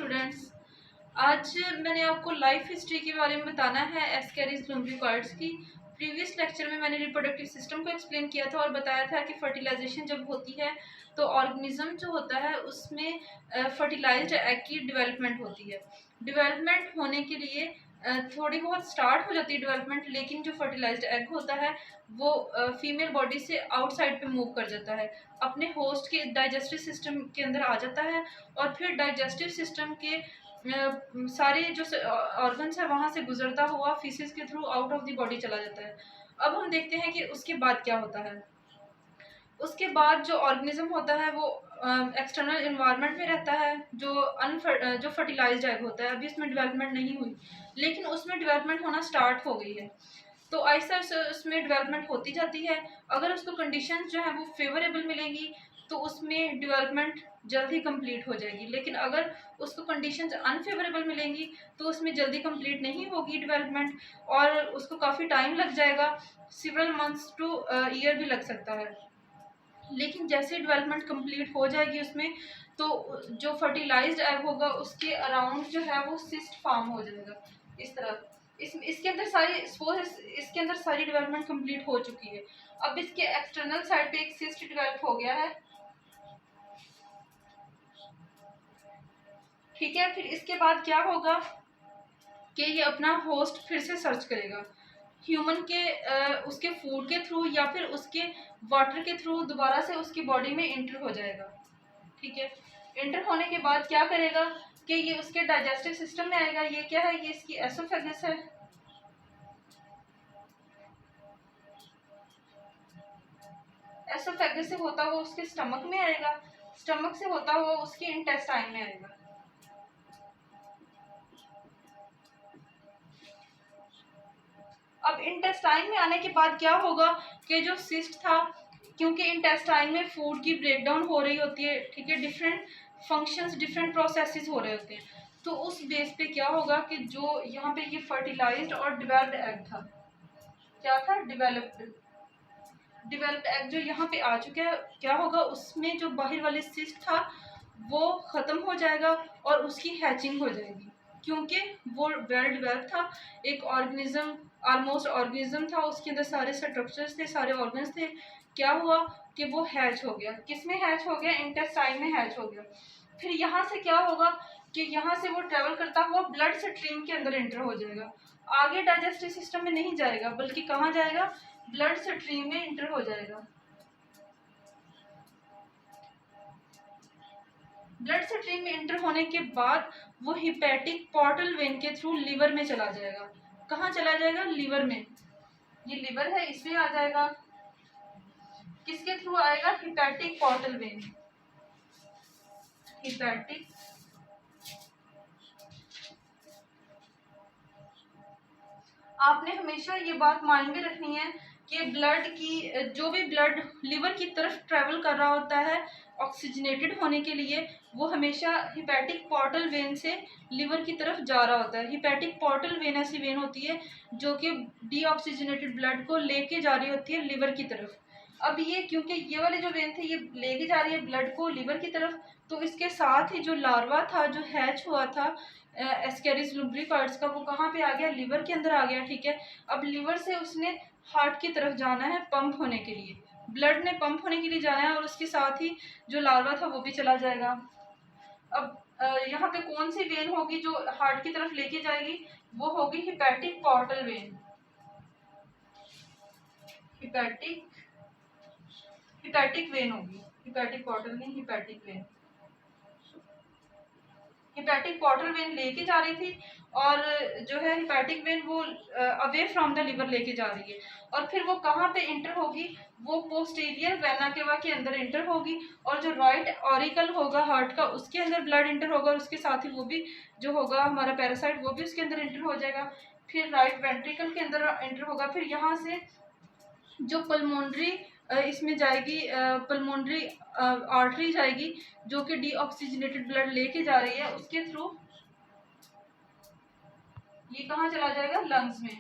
Students, आज मैंने आपको लाइफ हिस्ट्री के बारे में बताना है एस्केरिस लुम्ब्रिकॉइड्स की। प्रीवियस लेक्चर में मैंने रिप्रोडक्टिव सिस्टम को एक्सप्लेन किया था और बताया था कि फर्टिलाइजेशन जब होती है तो ऑर्गेनिज्म जो होता है उसमें फर्टिलाइज्ड एग की डेवलपमेंट होती है। डेवलपमेंट होने के लिए थोड़ी बहुत स्टार्ट हो जाती है डेवलपमेंट, लेकिन जो फर्टिलाइज्ड एग होता है वो फीमेल बॉडी से आउटसाइड पे मूव कर जाता है, अपने होस्ट के डाइजेस्टिव सिस्टम के अंदर आ जाता है और फिर डाइजेस्टिव सिस्टम के सारे जो ऑर्गन्स है वहाँ से गुजरता हुआ फीसिस के through out of the body चला जाता है। अब हम देखते हैं कि उसके बाद क्या होता है। उसके बाद जो ऑर्गेनिज्म होता है वो एक्सटर्नल इन्वायरमेंट में रहता है। जो फर्टिलाइज्ड एग होता है, अभी उसमें डेवलपमेंट नहीं हुई, लेकिन उसमें डेवलपमेंट होना स्टार्ट हो गई है। तो आहिस्ता आहिस्ता उसमें डेवलपमेंट होती जाती है। अगर उसको कंडीशंस जो है वो फेवरेबल मिलेंगी तो उसमें डेवलपमेंट जल्दी कंप्लीट हो जाएगी, लेकिन अगर उसको कंडीशंस अनफेवरेबल मिलेंगी तो उसमें जल्दी कंप्लीट नहीं होगी डेवलपमेंट, और उसको काफ़ी टाइम लग जाएगा, सिवरल मंथ्स टू ईयर भी लग सकता है। लेकिन जैसे डेवलपमेंट कंप्लीट हो जाएगी उसमें, तो जो फर्टिलाइज्ड एग होगा उसके अराउंड जो है वो सिस्ट फॉर्म हो जाएगा इस तरह। इसके अंदर सारी सपोज इसके अंदर सारी डेवलपमेंट कंप्लीट हो चुकी है। अब इसके एक्सटर्नल साइड पे एक सिस्ट डेवलप हो गया है, ठीक है। फिर इसके बाद क्या होगा कि ये अपना होस्ट फिर से सर्च करेगा ह्यूमन के उसके फूड के थ्रू या फिर उसके वाटर के थ्रू, दोबारा से उसकी बॉडी में इंटर हो जाएगा, ठीक है। इंटर होने के बाद क्या करेगा कि ये उसके डाइजेस्टिव सिस्टम में आएगा। ये क्या है, ये इसकी एसोफेगस है। एसोफेगस से होता हुआ उसके स्टमक में आएगा, स्टमक से होता हुआ उसके इंटेस्टाइन में आएगा। अब इंटेस्टाइन में आने के बाद क्या होगा कि जो सिस्ट था, क्योंकि इंटेस्टाइन में फूड की ब्रेकडाउन हो रही होती है, ठीक है, डिफरेंट फंक्शंस डिफरेंट प्रोसेसेस हो रहे होते हैं, तो उस बेस पे क्या होगा कि जो यहाँ पे ये फर्टिलाइज्ड और डेवलप्ड एग था, क्या था, डेवलप्ड एग जो यहाँ पे आ चुका है, क्या होगा उसमें जो बाहर वाले सिस्ट था वो ख़त्म हो जाएगा और उसकी हैचिंग हो जाएगी, क्योंकि वो वेल डेवलप था, एक ऑर्गेनिज्म, ऑलमोस्ट ऑर्गेनिज्म था, उसके अंदर सारे स्ट्रक्चर्स थे, सारे ऑर्गन्स थे। क्या हुआ कि वो हैच हो गया। किस में हैच हो गया, इंटेस्टाइन में हैच हो गया। फिर यहाँ से क्या होगा कि यहाँ से वो ट्रेवल करता हुआ ब्लड स्ट्रीम के अंदर एंटर हो जाएगा, आगे डाइजेस्टिव सिस्टम में नहीं जाएगा बल्कि कहाँ जाएगा, ब्लड स्ट्रीम में एंटर हो जाएगा। ब्लड स्ट्रीम में एंटर होने के बाद वो हिपैटिक पोर्टल वेन के थ्रू लिवर में चला जाएगा। कहाँ चला जाएगा, लिवर में। ये लिवर है, इसमें आ जाएगा। किसके थ्रू आएगा, हिपैटिक पोर्टल वेन। हिपैटिक आपने हमेशा ये बात माइंड में रखनी है कि ब्लड की जो भी ब्लड लिवर की तरफ ट्रेवल कर रहा होता है ऑक्सीजनेटेड होने के लिए, वो हमेशा हिपैटिक पोर्टल वेन से लिवर की तरफ जा रहा होता है। हिपैटिक पोर्टल वेन ऐसी वेन होती है जो कि डीऑक्सीजनेटेड ब्लड को लेके जा रही होती है लिवर की तरफ। अब ये क्योंकि ये वाली जो वेन थी ये लेके जा रही है ब्लड को लिवर की तरफ, तो इसके साथ ही जो लार्वा था जो हैच हुआ था एस्केरिस लुब्रिकॉइड्स का, वो कहाँ पे आ गया, लिवर के अंदर आ गया, ठीक है। अब लिवर से उसने हार्ट की तरफ जाना है पंप होने के लिए, ब्लड ने पंप होने के लिए जाना है, और उसके साथ ही जो लार्वा था वो भी चला जाएगा। अब यहाँ पे कौन सी वेन होगी जो हार्ट की तरफ लेके जाएगी, वो होगी hepatic portal vein. Hepatic hepatic vein होगी, हिपैटिक पोर्टल नहीं, hepatic vein. Hepatic portal vein लेके जा रही थी, और जो है हिपैटिक वेन वो अवे फ्रॉम द लिवर लेके जा रही है, और फिर वो कहाँ पे इंटर होगी, वो पोस्टीरियर वेना केवा के अंदर इंटर होगी, और जो राइट ऑरिकल होगा हार्ट का उसके अंदर ब्लड इंटर होगा, और उसके साथ ही वो भी जो होगा हमारा पैरासाइट वो भी उसके अंदर इंटर हो जाएगा। फिर राइट वेंट्रिकल के अंदर इंटर होगा। फिर यहाँ से जो पल्मोनरी इसमें जाएगी, पल्मोनरी आर्टरी जाएगी जो कि डीऑक्सीजनेटेड ब्लड लेके जा रही है, उसके थ्रू ये कहाँ चला जाएगा, लंग्स में।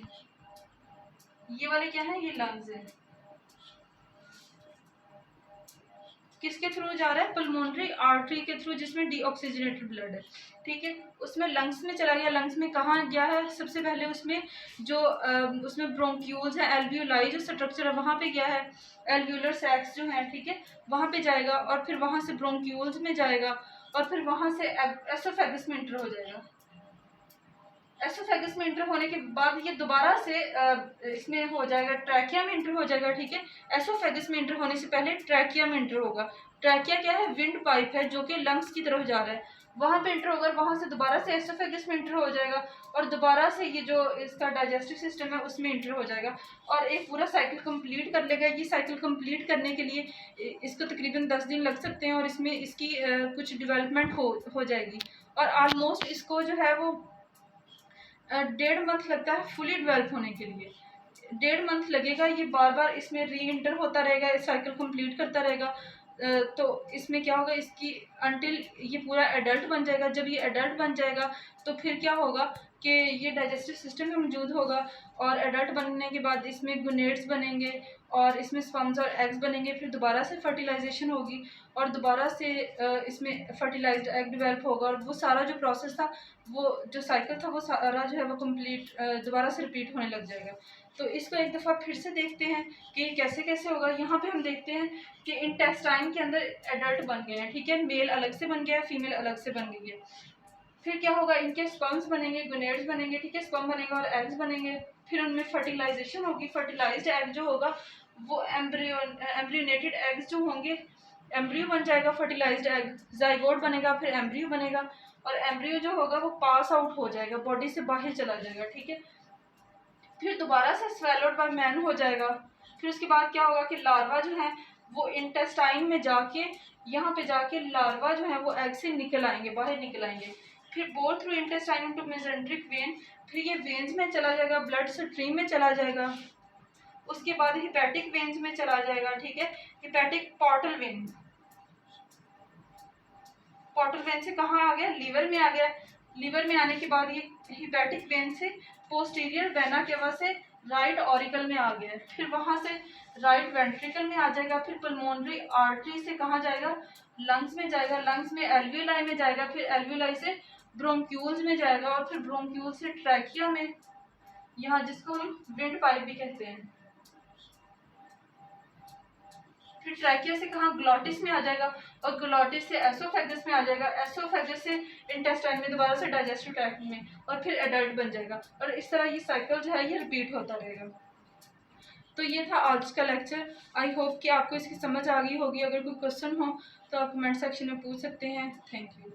ये वाले क्या है, ये लंग्स है, किसके थ्रू जा रहा है, पल्मोनरी आर्टरी के थ्रू, जिसमें डीऑक्सीजनेटेड ब्लड है, ठीक है। उसमें लंग्स में चला गया, लंग्स में कहाँ गया है, सबसे पहले उसमें जो उसमें ब्रोंक्यूल्स है, एल्वियोलाई जो स्ट्रक्चर है वहाँ पे गया है, एल्वियोलर सैक्स जो है, ठीक है, वहाँ पे जाएगा, और फिर वहाँ से ब्रोंक्यूल्स में जाएगा, और फिर वहाँ से एसोफेगस में एंटर हो जाएगा। एसोफेगस में एंटर होने के बाद ये दोबारा से इसमें हो जाएगा, ट्रैकिया में एंटर हो जाएगा, ठीक है। एसोफेगस में एंटर होने से पहले ट्रैकिया में एंटर होगा। ट्रैकिया क्या है, विंड पाइप है जो कि लंग्स की तरफ जा रहा है, वहां पे एंटर होगा, वहां से दोबारा से एसोफेगस में एंटर हो जाएगा, और दोबारा से ये जो इसका डाइजेस्टिव सिस्टम है उसमें एंटर हो जाएगा, और एक पूरा साइकिल कंप्लीट कर लेगा। ये साइकिल कंप्लीट करने के लिए इसको तकरीबन 10 दिन लग सकते हैं, और इसमें इसकी कुछ डेवलपमेंट हो जाएगी, और ऑलमोस्ट इसको जो है वो 1.5 मंथ लगता है फुली डेवलप होने के लिए। 1.5 मंथ लगेगा, ये बार बार इसमें री इंटर होता रहेगा, इस साइकिल कंप्लीट करता रहेगा। तो इसमें क्या होगा, इसकी अंटिल ये पूरा एडल्ट बन जाएगा। जब ये एडल्ट बन जाएगा तो फिर क्या होगा कि ये डाइजेस्टिव सिस्टम में मौजूद होगा, और एडल्ट बनने के बाद इसमें गुनेड्स बनेंगे, और इसमें स्पर्म्स और एग्स बनेंगे, फिर दोबारा से फर्टिलाइजेशन होगी, और दोबारा से इसमें फर्टिलाइज्ड एग डेवलप होगा, और वो सारा जो प्रोसेस था, वो जो साइकिल था, वो सारा जो है वो कंप्लीट दोबारा से रिपीट होने लग जाएगा। तो इसको एक दफ़ा फिर से देखते हैं कि कैसे कैसे होगा। यहाँ पे हम देखते हैं कि इंटेस्टाइन के अंदर एडल्ट बन गए हैं, ठीक है, मेल अलग से बन गया है, फीमेल अलग से बन गई है। फिर क्या होगा, इनके स्पर्म्स बनेंगे, गुनेड्स बनेंगे, ठीक है, स्पर्म बनेगा और एग्स बनेंगे, फिर उनमें फर्टिलाइजेशन होगी। फर्टिलाइज्ड एग जो होगा वो एम्ब्रियोनेटेड एग्स जो होंगे, एम्ब्रियो बन जाएगा, फर्टिलाइज्ड एग, जाइगोट बनेगा, फिर एम्ब्रियो बनेगा, और एम्ब्रियो जो होगा वो पास आउट हो जाएगा, बॉडी से बाहर चला जाएगा, ठीक है। फिर दोबारा से स्वेलोड बाय मैन हो जाएगा। फिर उसके बाद क्या होगा कि लार्वा जो है वो इंटेस्टाइन में जाके, यहाँ पे जाके लार्वा जो है वो एग से निकल आएंगे, बाहर निकल आएंगे। फिर bore through intestine to mesenteric vein, फिर ये वेन्स में चला जाएगा, ब्लड स्ट्रीम में चला जाएगा। उसके बाद हिपैटिक वेन्स में चला जाएगा, ठीक है, hepatic portal vein. Portal vein से कहाँ आ गया, लीवर में आ गया। लीवर में आने के बाद ये हिपैटिक वेन से पोस्टीरियर वेना केवा से राइट ऑरिकल में आ गया, फिर वहां से राइट वेंट्रिकल में आ जाएगा, फिर पल्मोनरी आर्टरी से कहाँ जाएगा, लंग्स में जाएगा, लंग्स में एल्वियोलाई में जाएगा, फिर एल्वियोलाई से ब्रोंक्यूल्स में जाएगा, और फिर ब्रोंक्यूल से ट्रैकिया में, यहाँ जिसको हम विंड पाइप भी कहते हैं। फिर ट्रैकिया से कहाँ, ग्लॉटिस में आ जाएगा, और ग्लॉटिस से एसोफेगस में आ जाएगा, एसोफेगस से इंटेस्टाइन में, दोबारा से डाइजेस्टिव ट्रैक्ट में, और फिर एडल्ट बन जाएगा, और इस तरह ये साइकिल जो है ये रिपीट होता रहेगा। तो ये था आज का लेक्चर। आई होप कि आपको इसकी समझ आ गई होगी। अगर कोई क्वेश्चन हो तो आप कमेंट सेक्शन में पूछ सकते हैं। Thank you.